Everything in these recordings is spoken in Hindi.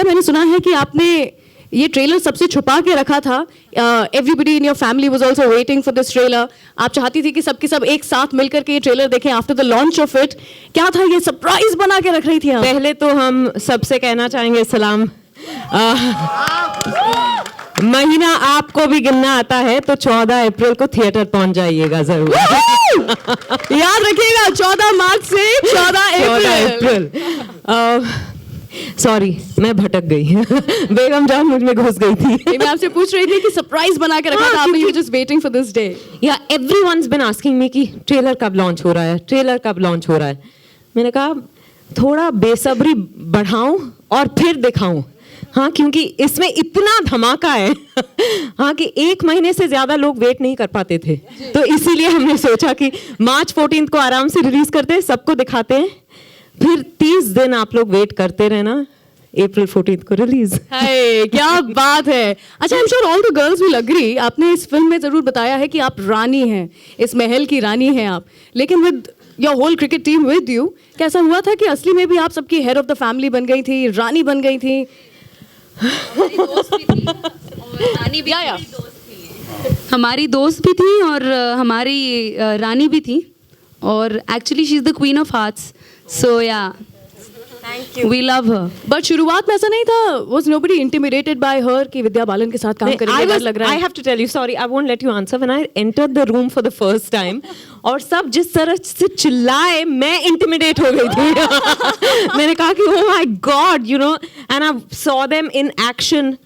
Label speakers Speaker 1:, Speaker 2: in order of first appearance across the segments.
Speaker 1: विद्या, मैंने सुना है कि आपने ये ट्रेलर सबसे छुपा के रखा था. Everybody in your family was also waiting for this trailer. आप चाहती थी कि सबके सब एक साथ मिलकर के ये ट्रेलर देखें after the launch of it. क्या था ये सरप्राइज बना के रख रही थी आप?
Speaker 2: पहले तो हम सबसे कहना चाहेंगे सलाम. महीना आपको भी गिनना आता है तो 14 अप्रैल को थिएटर पहुंच जाइएगा जरूर.
Speaker 1: याद रखिएगा 14 मार्च से 14 अप्रैल.
Speaker 2: सॉरी मैं भटक गई. बेगम जान मुझ में घुस गई थी.
Speaker 1: मैं आपसे पूछ रही थी कि सरप्राइज बना के रखा था आपने. You just waiting for this day.
Speaker 2: या एवरीवनस बीन आस्किंग मी कि ट्रेलर कब लॉन्च हो रहा है, ट्रेलर कब लॉन्च हो रहा है. मैंने कहा थोड़ा बेसब्री बढ़ाऊं और फिर दिखाऊं. हाँ, क्योंकि इसमें इतना धमाका है हाँ कि 1 महीने से ज्यादा लोग वेट नहीं कर पाते थे. तो इसीलिए हमने सोचा कि मार्च 14 को आराम से रिलीज करते हैं, सबको दिखाते हैं, फिर 30 दिन आप लोग वेट करते रहना, अप्रैल 14 को रिलीज.
Speaker 1: क्या बात है. अच्छा, I am sure all the girls will agree. आपने इस फिल्म में जरूर बताया है कि आप रानी हैं, इस महल की रानी हैं आप, लेकिन with your whole cricket team with you, कैसा हुआ था कि असली में भी आप सबकी हेड ऑफ द फैमिली बन गई थी, रानी बन गई थी?
Speaker 3: हमारी दोस्त भी थी और रानी भी थी. हमारी दोस्त भी थी और हमारी रानी भी थी, और actually she is the queen of hearts. So yeah, we love her.
Speaker 1: But शुरुआत में ऐसा नहीं था? was nobody intimidated by her कि विद्या बालन के साथ काम करेंगे, डर लग रहा है?
Speaker 2: I have to tell you, sorry, I won't let you answer. When I entered the room for the first time, और सब जिस तरह से चिल्लाए, मैं intimidate हो गई थी. मैंने कहा कि oh my God, you know, and I saw them in action.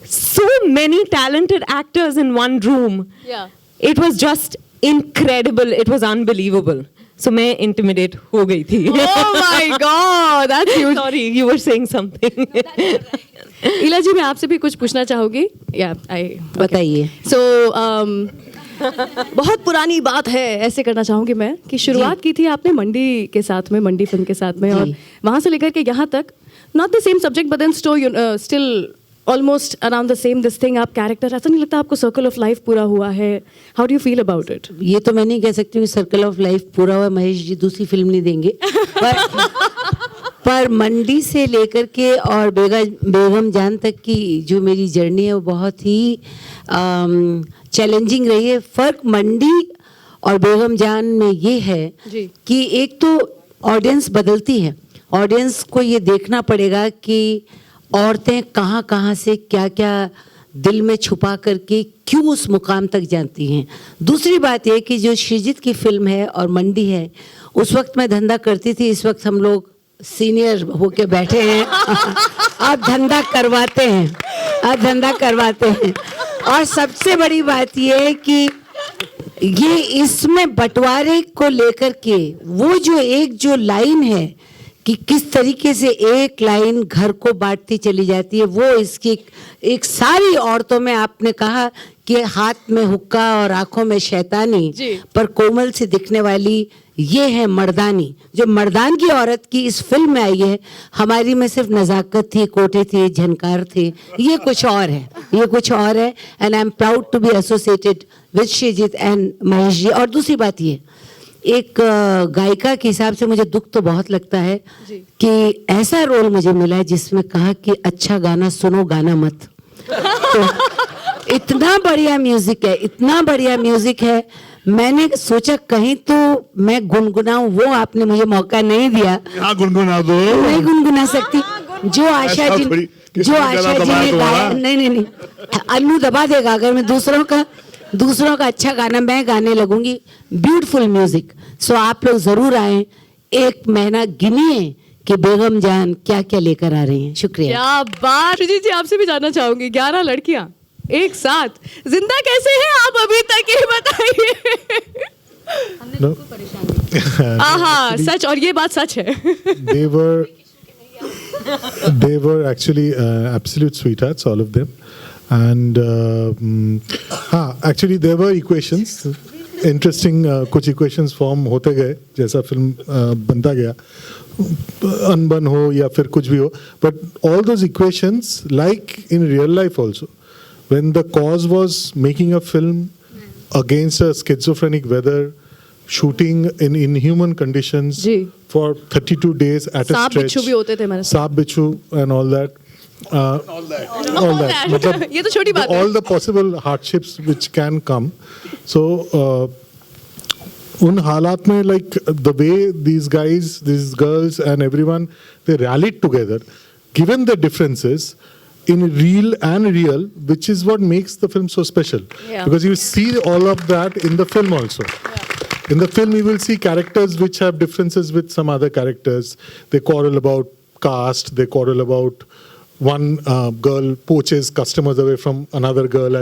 Speaker 2: So many talented actors in one room.
Speaker 1: Yeah.
Speaker 2: It was just incredible. It was unbelievable. So मैं intimidate हो गई थी.
Speaker 1: Oh my God, that's huge.
Speaker 2: Sorry, you were saying something.
Speaker 1: इला जी, मैं आपसे भी कुछ पूछना चाहूँगी.
Speaker 2: बताइए.
Speaker 1: So बहुत पुरानी बात है, ऐसे करना चाहूँगी मैं कि शुरुआत की थी आपने मंडी के साथ में, मंडी फिल्म के साथ में, और वहाँ से लेकर के यहाँ तक not the same subject but then still almost around the same this thing. आप कैरेक्टर, ऐसा नहीं लगता आपको सर्कल ऑफ लाइफ पूरा हुआ है? How do you feel about it?
Speaker 4: ये तो मैं नहीं कह सकती हूँ सर्कल ऑफ लाइफ पूरा हुआ. महेश जी दूसरी फिल्म नहीं देंगे. पर मंडी से लेकर के और बेगम जान तक की जो मेरी जर्नी है वो बहुत ही चैलेंजिंग रही है. फ़र्क मंडी और बेगम जान में ये है कि एक तो ऑडियंस बदलती है. ऑडियंस को ये देखना पड़ेगा कि औरतें कहाँ कहाँ से क्या क्या दिल में छुपा करके क्यों उस मुकाम तक जाती हैं. दूसरी बात ये कि जो श्रीजीत की फिल्म है और मंडी है, उस वक्त मैं धंधा करती थी, इस वक्त हम लोग सीनियर होके बैठे हैं. अब धंधा करवाते हैं, अब धंधा करवाते हैं. और सबसे बड़ी बात ये है कि ये इसमें बंटवारे को लेकर के वो जो लाइन है कि किस तरीके से एक लाइन घर को बांटती चली जाती है, वो इसकी एक सारी औरतों में आपने कहा कि हाथ में हुक्का और आंखों में शैतानी, पर कोमल से दिखने वाली ये है मर्दानी. जो मर्दान की औरत की इस फिल्म में आई है, हमारी में सिर्फ नज़ाकत थी, कोटे थे, झनकार थे. ये कुछ और है, ये कुछ और है. And I am proud to be associated with Shreejit and Mahesh ji. और दूसरी बात ये, एक गायिका के हिसाब से मुझे दुख तो बहुत लगता है कि ऐसा रोल मुझे मिला है जिसमें कहा कि अच्छा गाना सुनो, गाना मत. तो इतना बढ़िया म्यूजिक है, इतना बढ़िया म्यूजिक है. मैंने सोचा कहीं तो मैं गुनगुनाऊं, वो आपने मुझे मौका नहीं दिया.
Speaker 5: गुनगुना दो. नहीं
Speaker 4: गुनगुना सकती. जो आशा जी ने गाया, नहीं, अन्नू दबा देगा अगर मैं दूसरों का अच्छा गाना मैं गाने लगूंगी. Beautiful music. सो आप लोग जरूर आए, 1 महीना गिनिए कि बेगम जान क्या क्या लेकर आ रही हैं. शुक्रिया.
Speaker 1: क्या बात. जी, आपसे भी जानना चाहूंगी, 11 लड़कियां एक साथ जिंदा कैसे हैं आप अभी तक, ये बताइए. आहा, सच. और ये बात सच है.
Speaker 5: They were actually absolute sweethearts, all of them. And actually there were equations, interesting कुछ equations form होते गए जैसा फिल्म बनता गया, अनबन हो या फिर कुछ भी हो. But all those equations, like in real life also, when the cause was making a film against a schizophrenic weather, shooting in inhuman conditions for 32 days at a stretch,
Speaker 1: सांप बिच्छू भी होते थे मेरे साथ.
Speaker 5: सांप बिच्छू and all that. all that. मतलब
Speaker 1: ये तो छोटी बात है.
Speaker 5: all the possible hardships which can come. So उन हालात में like the way these guys, these girls and everyone, they rallied together, given the differences in real, which is what makes the film so special.
Speaker 1: Yeah.
Speaker 5: Because you see all of that in the film also. In the film, you will see characters which have differences with some other characters. They quarrel about caste, they quarrel about one girl poaches customers away from another girl,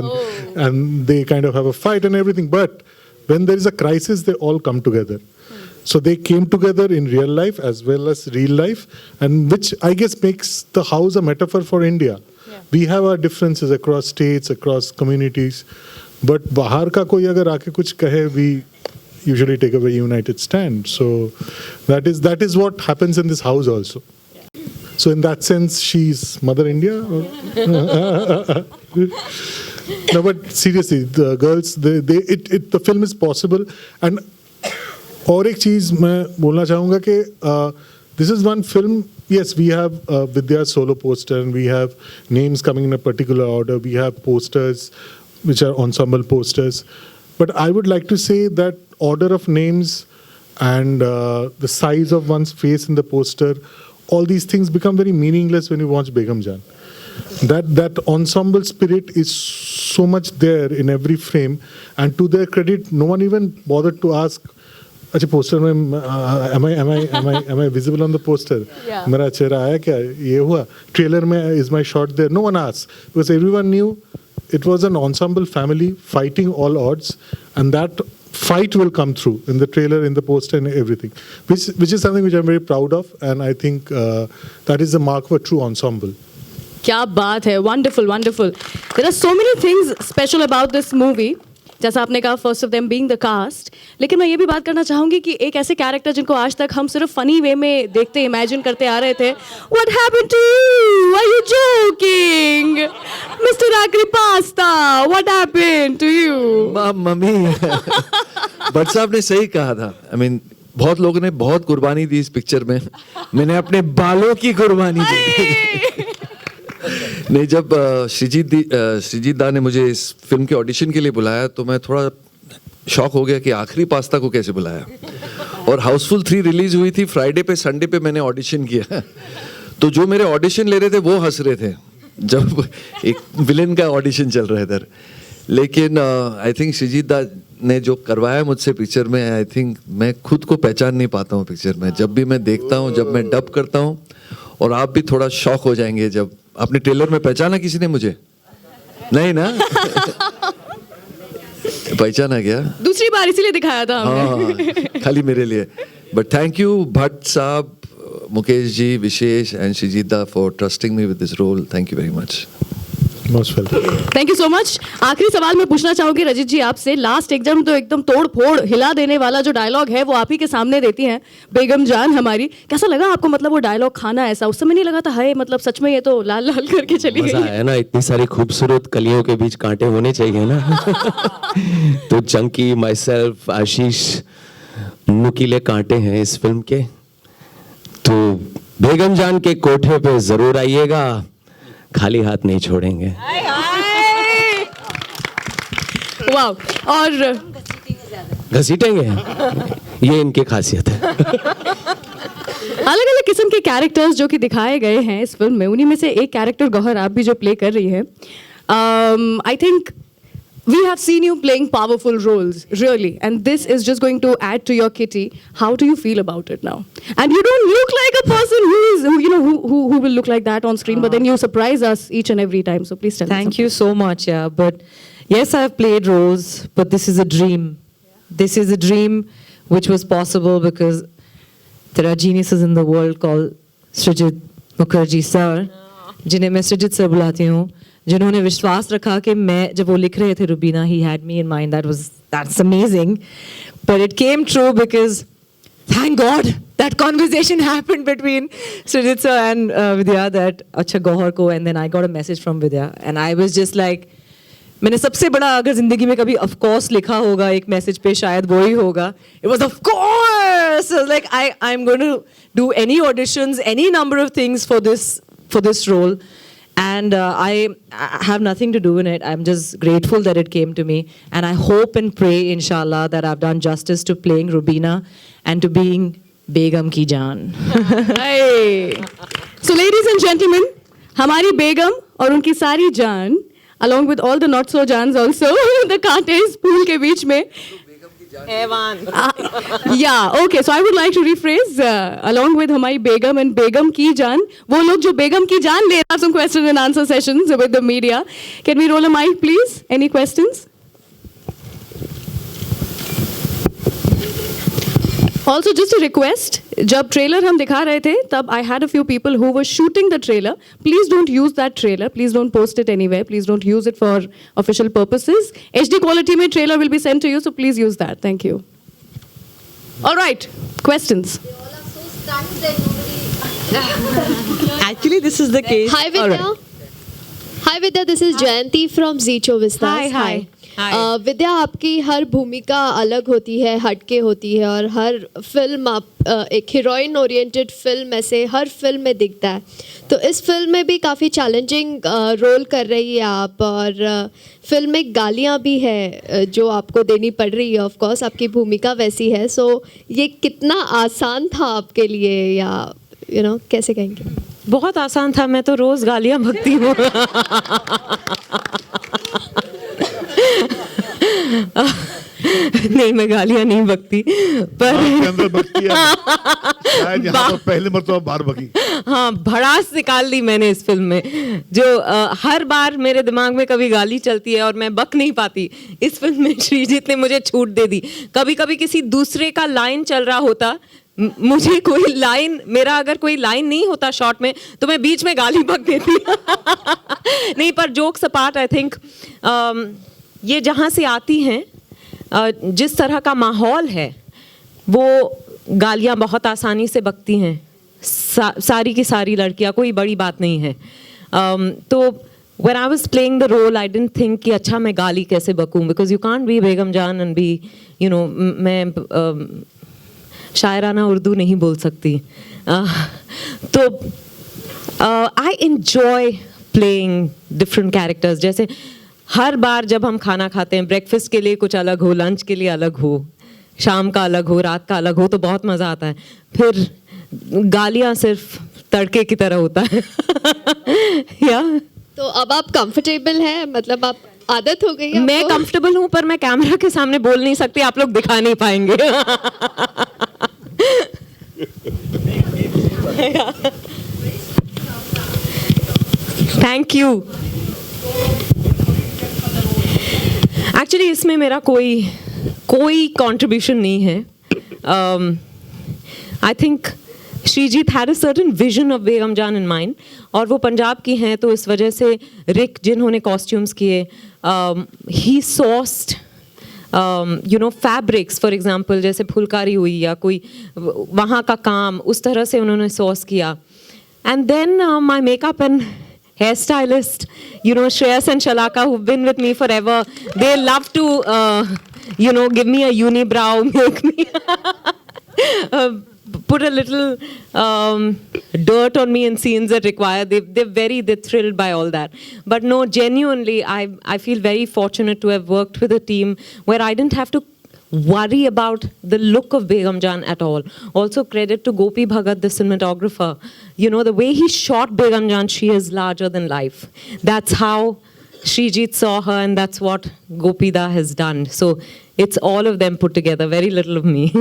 Speaker 5: and they kind of have a fight and everything. But when there is a crisis, they all come together. So they came together in real life as well as real life, and which I guess makes the house a metaphor for India. We have our differences across states, across communities, but bahar ka koi agar aake kuch kahe, we usually take a very united stand. So that is what happens in this house also. So in that sense, she's Mother India. No, but seriously, the girls, the film is possible. And और एक चीज मैं बोलना चाहूँगा कि this is one film. Yes, we have Vidya's solo poster, and we have names coming in a particular order. We have posters, which are ensemble posters. But I would like to say that order of names and the size of one's face in the poster, all these things become very meaningless when you watch Begum Jaan. That ensemble spirit is so much there in every frame, and to their credit, no one even bothered to ask, अच्छा पोस्टर में am I visible on the poster? मेरा चेहरा आया क्या? ये हुआ ट्रेलर में is my shot there? No one asked, because everyone knew it was an ensemble family fighting all odds, and that fight will come through in the trailer, in the poster, and everything, which is something which I'm very proud of, and I think that is the mark of a true ensemble.
Speaker 1: क्या बात है, wonderful, wonderful. There are so many things special about this movie. जैसा आपने कहा, first of them being the cast, लेकिन मैं ये भी बात करना चाहूंगी कि एक ऐसे कैरेक्टर जिनको आज तक हम सिर्फ फनी वे में देखते इमेजिन करते आ रहे थे. What happened to you? Are you joking? Mister Aakhri pasta, what happened to you?
Speaker 6: Mummy Bhatt साहब ने सही कहा था. आई मीन बहुत लोगों ने बहुत कुर्बानी दी इस पिक्चर में. मैंने अपने बालों की कुर्बानी दी. नहीं, जब श्रीजीत दा ने मुझे इस फिल्म के ऑडिशन के लिए बुलाया तो मैं थोड़ा शॉक हो गया कि आखिरी पास्ता को कैसे बुलाया. और हाउसफुल 3 रिलीज हुई थी फ्राइडे पे, संडे पे मैंने ऑडिशन किया. तो जो मेरे ऑडिशन ले रहे थे वो हंस रहे थे जब एक विलेन का ऑडिशन चल रहा है इधर. लेकिन आई थिंक श्रीजीत दा ने जो करवाया मुझसे पिक्चर में, आई थिंक मैं खुद को पहचान नहीं पाता हूँ पिक्चर में. जब भी मैं देखता हूँ, जब मैं डब करता हूँ, और आप भी थोड़ा शॉक हो जाएंगे जब आपने ट्रेलर में पहचाना किसी ने मुझे. नहीं ना? पहचाना क्या?
Speaker 1: दूसरी बार इसीलिए दिखाया था हमने.
Speaker 6: हाँ, खाली मेरे लिए. बट थैंक यू भट्ट साहब, Mukesh ji, Vishesh and Shrijit da for trusting me with this role. Thank you very much.
Speaker 5: Most welcome.
Speaker 1: Thank you so much. आखिरी सवाल मैं पूछना चाहूंगी रजित जी आपसे. लास्ट एकदम तो एकदम तोड़ फोड़ हिला देने वाला जो डायलॉग है वो आप ही के सामने देती हैं बेगम जान हमारी. कैसा लगा आपको, मतलब वो डायलॉग खाना? ऐसा उस समय नहीं लगा था हाय मतलब सच में ये तो लाल लाल करके चली गई?
Speaker 7: मजा आया ना, इतनी सारी खूबसूरत कलियों के बीच कांटे होने चाहिए ना. तो चंकी, माई सेल्फ, आशीष, नुकीले कांटे हैं इस फिल्म के. तो बेगम जान के कोठे पे जरूर आइएगा, खाली हाथ नहीं छोड़ेंगे.
Speaker 1: वाह. और
Speaker 7: घसीटेंगे, ये इनकी खासियत है.
Speaker 1: अलग अलग किस्म के कैरेक्टर्स जो कि दिखाए गए हैं इस फिल्म में, उन्हीं में से एक कैरेक्टर गौहर आप भी जो प्ले कर रही है. I think we have seen you playing powerful roles, really, and this is just going to add to your kitty. How do you feel about it now? And you don't look like a person who will look like that on screen, but then you surprise us each and every time. So please tell us.
Speaker 2: Thank you so much. Yeah, but yes, I have played roles, but this is a dream. This is a dream which was possible because there are geniuses in the world called Srijit Mukherjee sir, जिन्हें मैं सृजित सर बुलाती हूँ, जिन्होंने विश्वास रखा कि मैं जब वो लिख रहे थे Rubina, he had me in mind. That's amazing, but it came true because thank God that conversation happened between Srijit sir and Vidya that अच्छा गौहर को, and then I got a message from Vidya and I was just like, मैंने सबसे बड़ा अगर जिंदगी में कभी of course लिखा होगा एक मैसेज पे शायद वो ही होगा. It was of course. So like I'm going to do any auditions, any number of things for this role. And I have nothing to do in it. I'm just grateful that it came to me. And I hope and pray, inshallah, that I've done justice to playing Rubina and to being Begum ki Jaan.
Speaker 1: Hey. So ladies and gentlemen, हमारी बेगम और उनकी सारी जान, along with all the not so जान्स also, the कांटे इस पूल के बीच में. Yeah, okay. So I would like to rephrase along with हमारी बेगम and बेगम की जान, वो लोग जो बेगम की जान ले, have some question and answer sessions with the media. Can we roll a mic, please? Any questions? Also, just a request, जब ट्रेलर हम दिखा रहे थे तब I had a few people who were shooting the trailer. Please don't use that trailer. Please don't post it anywhere. Please don't use it for official purposes. HD quality में trailer will be sent to you, so please use that. Thank you. All right, questions.
Speaker 2: Actually, this is the case.
Speaker 8: Hi Vidya. Hi Vidya, this is Jayanti from Zicho Vistas.
Speaker 2: Hi.
Speaker 8: विद्या, आपकी हर भूमिका अलग होती है, हटके होती है, और हर फिल्म आप एक हीरोइन ओरिएंटेड फिल्म ऐसे हर फिल्म में दिखता है. तो इस फिल्म में भी काफ़ी चैलेंजिंग रोल कर रही है आप, और फिल्म में गालियाँ भी है जो आपको देनी पड़ रही है. ऑफ कोर्स आपकी भूमिका वैसी है. सो ये कितना आसान था आपके लिए, या कैसे कहेंगे?
Speaker 2: बहुत आसान था. मैं तो रोज गालियां बकती हूँ. नहीं, मैं गालियां नहीं बकती, पर
Speaker 9: अंदर बकती है. शायद यहाँ तो पहले मरतबा बाहर बकी.
Speaker 2: हाँ, भड़ास निकाल दी मैंने इस फिल्म में. जो हर बार मेरे दिमाग में कभी गाली चलती है और मैं बक नहीं पाती. इस फिल्म में श्रीजीत ने मुझे छूट दे दी. कभी कभी किसी दूसरे का लाइन चल रहा होता, मुझे कोई लाइन, मेरा अगर कोई लाइन नहीं होता शॉट में, तो मैं बीच में गाली बक देती. नहीं, पर जोक्स अपार्ट, आई थिंक ये जहाँ से आती हैं, जिस तरह का माहौल है, वो गालियाँ बहुत आसानी से बकती हैं. सारी की सारी लड़कियाँ, कोई बड़ी बात नहीं है. तो when I was playing the role, I didn't think कि अच्छा मैं गाली कैसे बकूँ, because you can't be बेगम जान and be, मैं शायराना उर्दू नहीं बोल सकती. तो I enjoy playing different characters. जैसे हर बार जब हम खाना खाते हैं, ब्रेकफास्ट के लिए कुछ अलग हो, लंच के लिए अलग हो, शाम का अलग हो, रात का अलग हो, तो बहुत मज़ा आता है. फिर गालियाँ सिर्फ तड़के की तरह होता है. या
Speaker 8: तो अब आप कंफर्टेबल हैं, मतलब आप आदत हो गई है?
Speaker 2: मैं कंफर्टेबल हूँ, पर मैं कैमरा के सामने बोल नहीं सकती. आप लोग दिखा नहीं पाएंगे. Thank you. एक्चुअली इसमें मेरा कोई कंट्रीब्यूशन नहीं है. I think Shreejit had a certain vision of Begum Jaan in mind, और वो पंजाब की हैं, तो इस वजह से रिक जिन्होंने कॉस्ट्यूम्स किए, ही सोर्स्ड फैब्रिक्स, फॉर एग्जांपल जैसे फुलकारी हुई या कोई वहाँ का काम, उस तरह से उन्होंने सोर्स किया. And then my makeup and hairstylist, Shreyas and Shalaka, who've been with me forever, they love to, give me a unibrow, make me put a little dirt on me in scenes that require. They're thrilled by all that. But no, genuinely, I feel very fortunate to have worked with a team where I didn't have to worry about the look of Begum Jaan at all. Also credit to Gopi Bhagat, the cinematographer. The way he shot Begum Jaan, she is larger than life. That's how Shrijit saw her, and that's what Gopida has done. So it's all of them put together, very little of me.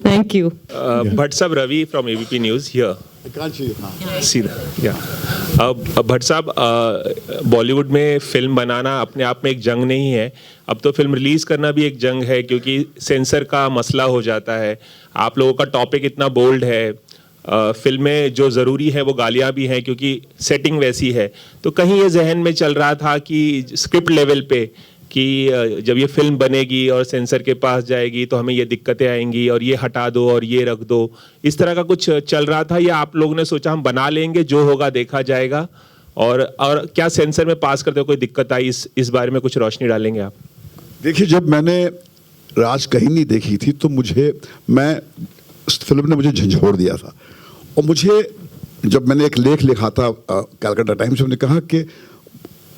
Speaker 2: Thank you.
Speaker 10: Bhatt Sahab, Ravi from ABP News here.
Speaker 9: I can't see.
Speaker 10: See that, yeah. Bhatt साहब, बॉलीवुड में फिल्म बनाना अपने आप में एक जंग नहीं है. अब तो फिल्म रिलीज़ करना भी एक जंग है, क्योंकि सेंसर का मसला हो जाता है. आप लोगों का टॉपिक इतना बोल्ड है. फिल्म में जो ज़रूरी है वो गालियाँ भी हैं, क्योंकि सेटिंग वैसी है. तो कहीं ये जहन में चल रहा था कि स्क्रिप्ट लेवल पे कि जब ये फिल्म बनेगी और सेंसर के पास जाएगी तो हमें ये दिक्कतें आएंगी, और ये हटा दो और ये रख दो, इस तरह का कुछ चल रहा था, या आप लोगों ने सोचा हम बना लेंगे, जो होगा देखा जाएगा? और क्या सेंसर में पास करते हुए कोई दिक्कत आई, इस बारे में कुछ रोशनी डालेंगे आप?
Speaker 9: देखिए, जब मैंने राज कहीं नहीं देखी थी, तो फिल्म ने मुझे झंझोड़ दिया था, और मुझे जब मैंने एक लेख लिखा था कैलकाटा टाइम्स में, कहा कि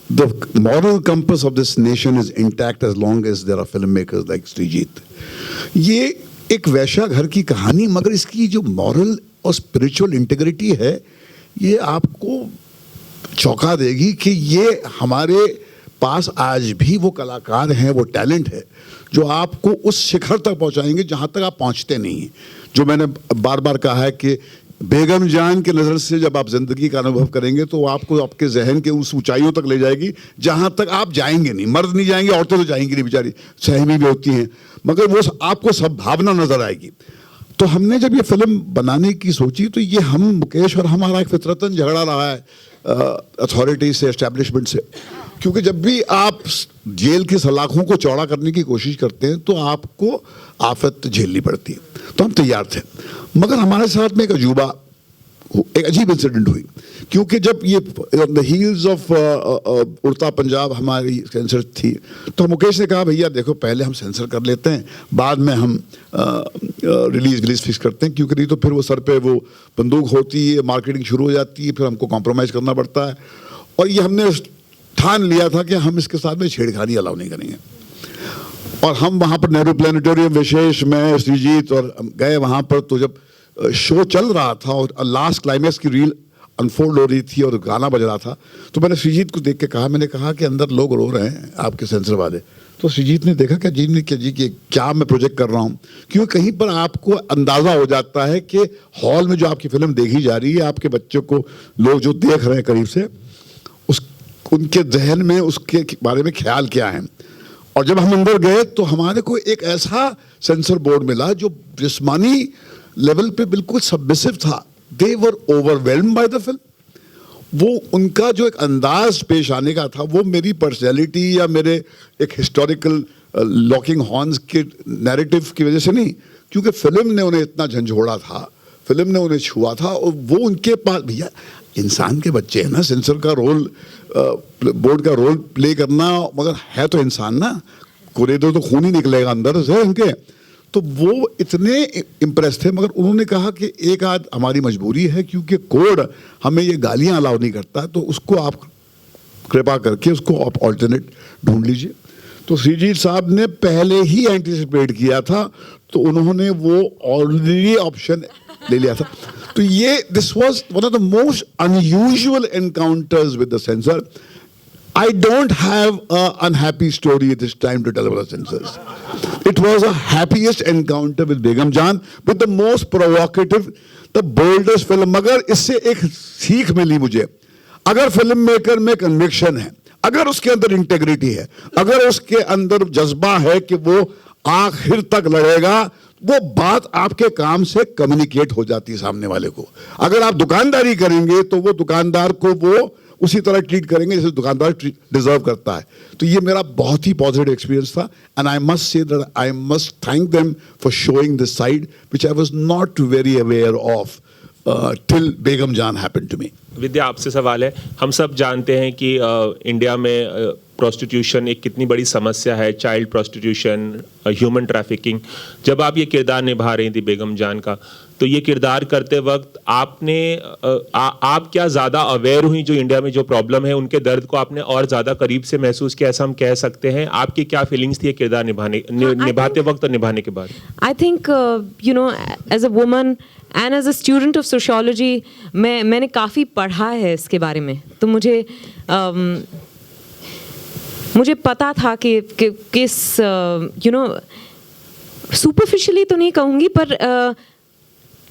Speaker 9: the moral compass of this nation is intact as long as there are filmmakers like Sreejith. ये एक वैश्या घर की कहानी, मगर इसकी जो मॉरल और स्पिरिचुअल इंटीग्रिटी है ये आपको चौंका देगी कि ये हमारे पास आज भी वो कलाकार हैं, वो टैलेंट है जो आपको उस शिखर तक पहुंचाएंगे जहां तक आप पहुंचते नहीं हैं। जो मैंने बार बार कहा है कि बेगम जान के नज़र से जब आप जिंदगी का अनुभव करेंगे तो आपको आपके जहन के उस ऊंचाइयों तक ले जाएगी जहां तक आप जाएंगे नहीं। मर्द नहीं जाएंगे, औरतें तो जाएंगी नहीं, बेचारी सहमी भी होती हैं, मगर वो आपको सब भावना नजर आएगी। तो हमने जब ये फिल्म बनाने की सोची तो ये हम मुकेश और हमारा एक फितरतन झगड़ा रहा है अथॉरिटी से, एस्टेब्लिशमेंट से, क्योंकि जब भी आप जेल की सलाखों को चौड़ा करने की कोशिश करते हैं तो आपको आफत झेलनी पड़ती है। तो हम तैयार थे, मगर हमारे साथ में एक अजीब इंसिडेंट हुई, क्योंकि जब ये द हील्स ऑफ उड़ता पंजाब हमारी सेंसर थी तो मुकेश ने कहा भैया देखो पहले हम सेंसर कर लेते हैं, बाद में हम रिलीज फिक्स करते हैं, क्योंकि नहीं तो फिर वो सर पे वो बंदूक होती है, मार्केटिंग शुरू हो जाती है, फिर हमको कॉम्प्रोमाइज़ करना पड़ता है। और ये हमने ठान लिया था कि हम इसके साथ में छेड़खानी अलाउ नहीं करेंगे। और हम वहाँ पर नेहरू प्लानिटोरियम, विशेष, मैं, श्रीजीत और गए वहाँ पर। तो जब शो चल रहा था और लास्ट क्लाइमैक्स की रील अनफोल्ड हो रही थी और गाना बज रहा था, तो मैंने श्रीजीत को देख के कहा, मैंने कहा कि अंदर लोग रो रहे हैं आपके सेंसर वाले। तो श्रीजीत ने देखा कि जी कि क्या मैं प्रोजेक्ट कर रहा हूँ, क्योंकि कहीं पर आपको अंदाज़ा हो जाता है कि हॉल में जो आपकी फिल्म देखी जा रही है, आपके बच्चों को लोग जो देख रहे हैं करीब से, उनके जहन में उसके बारे में ख्याल क्या है। और जब हम अंदर गए तो हमारे को एक ऐसा सेंसर बोर्ड मिला जो जिस्मानी लेवल पे बिल्कुल सबमिसिव था। दे वर ओवरवेल्म्ड बाय द फिल्म। वो उनका जो एक अंदाज पेश आने का था वो मेरी पर्सनैलिटी या मेरे एक हिस्टोरिकल लॉकिंग हॉर्न्स के नैरेटिव की वजह से नहीं, क्योंकि फिल्म ने उन्हें इतना झंझोड़ा था, फिल्म ने उन्हें छुआ था। और वो उनके पास, भैया इंसान के बच्चे हैं ना, सेंसर का रोल, बोर्ड का रोल प्ले करना, मगर है तो इंसान ना, कुरेदो तो खून ही निकलेगा अंदर से उनके। तो वो इतने इम्प्रेस थे, मगर उन्होंने कहा कि एक आध हमारी मजबूरी है, क्योंकि कोड हमें ये गालियां अलाउ नहीं करता, तो उसको आप कृपा करके उसको आप ऑल्टरनेट ढूंढ लीजिए। तो श्रीजीत साहब ने पहले ही एंटिसिपेट किया था, तो उन्होंने वो ऑलरेडी ऑप्शन ले लिया था। तो ये this was one of the most unusual encounters with the sensor. I don't have an unhappy story this time to tell about the censors. It was a happiest encounter with Begum Jaan, with the most provocative, the boldest film. मगर इससे एक सीख मिली मुझे, अगर फिल्म मेकर में कन्विक्शन है, अगर उसके अंदर इंटेग्रिटी है, अगर उसके अंदर जज्बा है कि वो आखिर तक लड़ेगा, वो बात आपके काम से कम्युनिकेट हो जाती है सामने वाले को। अगर आप दुकानदारी करेंगे तो वो दुकानदार को वो उसी तरह ट्रीट करेंगे जैसे दुकानदार डिजर्व करता है। तो ये मेरा बहुत ही पॉजिटिव एक्सपीरियंस था, and I must say that I must thank them for showing this side which I was not very aware of till Begum Jaan happened to me.
Speaker 10: विद्या, आपसे सवाल है, हम सब जानते हैं कि इंडिया में प्रोस्टिट्यूशन एक कितनी बड़ी समस्या है, चाइल्ड प्रोस्टिट्यूशन, ह्यूमन ट्रैफिकिंग। जब आप ये किरदार निभा रही थी बेगम जान का, तो ये किरदार करते वक्त आपने आप क्या ज़्यादा अवेयर हुई जो इंडिया में जो प्रॉब्लम है उनके दर्द को आपने और ज़्यादा करीब से महसूस किया, ऐसा हम कह सकते हैं? आपकी क्या फीलिंग्स थी ये किरदार निभाते वक्त और निभाने के बाद?
Speaker 2: I think you know as a woman and as a student of sociology मैंने काफ़ी पढ़ा है इसके बारे में, तो मुझे पता था कि किस यू नो सुपरफिशियली तो नहीं कहूँगी पर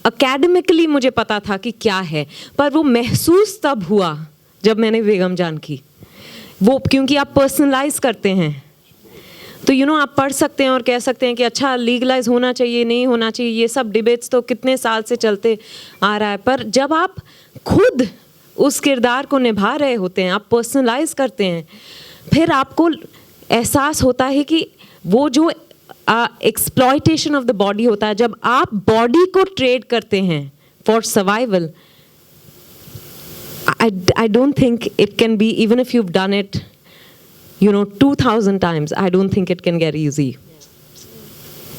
Speaker 2: अकेडमिकली मुझे पता था कि क्या है, पर वो महसूस तब हुआ जब मैंने बेगम जान की। वो क्योंकि आप पर्सनलाइज करते हैं, तो यू नो आप पढ़ सकते हैं और कह सकते हैं कि अच्छा लीगलाइज होना चाहिए, नहीं होना चाहिए, ये सब डिबेट्स तो कितने साल से चलते आ रहा है। पर जब आप खुद उस किरदार को निभा रहे होते हैं, आप पर्सनलाइज करते हैं, फिर आपको एहसास होता है कि वो जो एक्सप्लॉयटेशन ऑफ द बॉडी होता है, जब आप बॉडी को ट्रेड करते हैं for survival, I don't think it can be, even if you've done it, you know, 2000 times, I don't think it can get easy.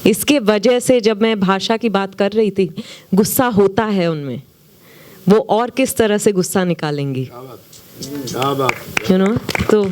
Speaker 2: इसके वजह से जब मैं भाषा की बात कर रही थी, गुस्सा होता है उनमें, वो और किस तरह से गुस्सा निकालेंगी, यू नो। तो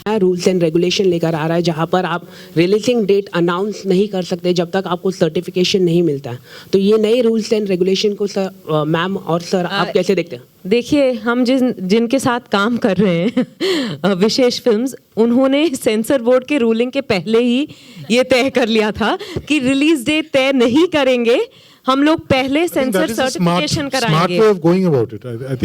Speaker 11: रूल्स एंड रेगुलेशन लेकर आ रहा है जहाँ पर आप रिलीजिंग डेट अनाउंस नहीं कर सकते जब तक आपको सर्टिफिकेशन नहीं मिलता है। तो ये नए रूल्स एंड रेगुलेशन को सर मैम और सर आप कैसे देखते हैं?
Speaker 2: देखिए, हम जिनके साथ काम कर रहे हैं विशेष फिल्म्स, उन्होंने सेंसर बोर्ड के रूलिंग के पहले ही ये तय कर लिया था कि रिलीज डेट तय नहीं करेंगे, हम लोग पहले सेंसर सर्टिफिकेशन कराएंगे।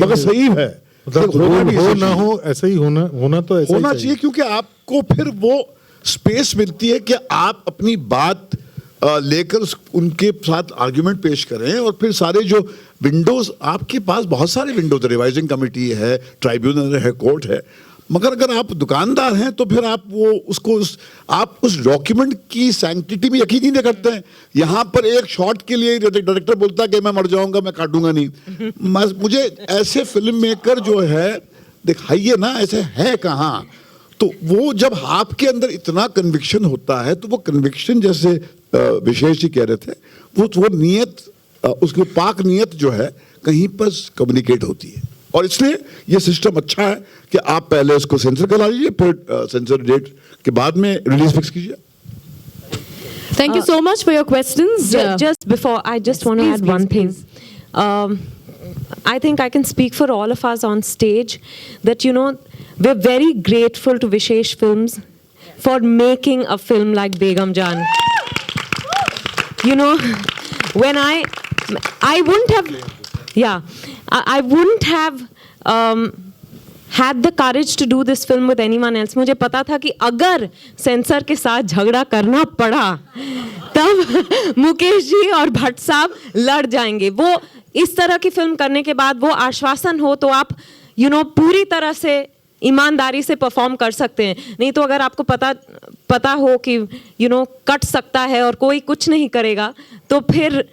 Speaker 9: मगर सही है,
Speaker 5: हो ना हो ऐसा ही होना तो ऐसा
Speaker 9: होना चाहिए, क्योंकि आपको फिर वो स्पेस मिलती है कि आप अपनी बात लेकर उनके साथ आर्ग्यूमेंट पेश करें, और फिर सारे जो विंडोज आपके पास बहुत सारे विंडोज, रिवाइजिंग कमेटी है, ट्राइब्यूनल है, कोर्ट है, मगर अगर आप दुकानदार हैं तो फिर आप आप उस डॉक्यूमेंट की सैंक्टिटी में यकीन ही नहीं करते हैं। यहाँ पर एक शॉट के लिए डायरेक्टर बोलता है कि मैं मर जाऊंगा, मैं काटूंगा नहीं। मुझे ऐसे फिल्म मेकर जो है दिखाइए ना, ऐसे है कहाँ। तो वो जब आपके अंदर इतना कन्विक्शन होता है, तो वो कन्विक्शन जैसे विशेष जी कह रहे थे, वो नीयत, उसकी पाक नीयत जो है कहीं पर कम्युनिकेट होती है। और इसलिए ये सिस्टम अच्छा है कि आप पहले उसको सेंसर करा लीजिए, फिर सेंसर डेट के बाद में रिलीज फिक्स कीजिए।
Speaker 1: Thank you so much for your questions.
Speaker 2: Just before, I just want to add one thing. I think I can speak for all of us on stage that, you know, we're very grateful to Vishesh Films for making a film like Begum Jaan. You know, when I wouldn't have, I wouldn't have had the courage to do this film with anyone else. मुझे पता था कि अगर सेंसर के साथ झगड़ा करना पड़ा तब मुकेश जी और भट्ट साहब लड़ जाएंगे। वो इस तरह की फिल्म करने के बाद वो आश्वासन हो तो आप पूरी तरह से ईमानदारी से परफॉर्म कर सकते हैं। नहीं तो अगर आपको पता हो कि कट सकता है और कोई कुछ नहीं करेगा, तो फिर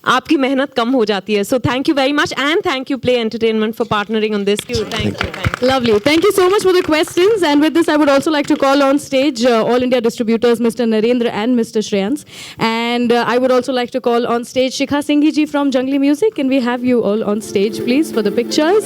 Speaker 2: आपकी मेहनत कम हो जाती है। So thank you very much, and thank you Play Entertainment for partnering on this. Thank you.
Speaker 1: Lovely. Thank you so much for the questions. And with this, I would also like to call on stage All India distributors, Mr. Narendra and Mr. Shreyans. And I would also like to call on stage Shikha Singhi ji from Jungli Music. Can we have you all on stage, please, for the pictures?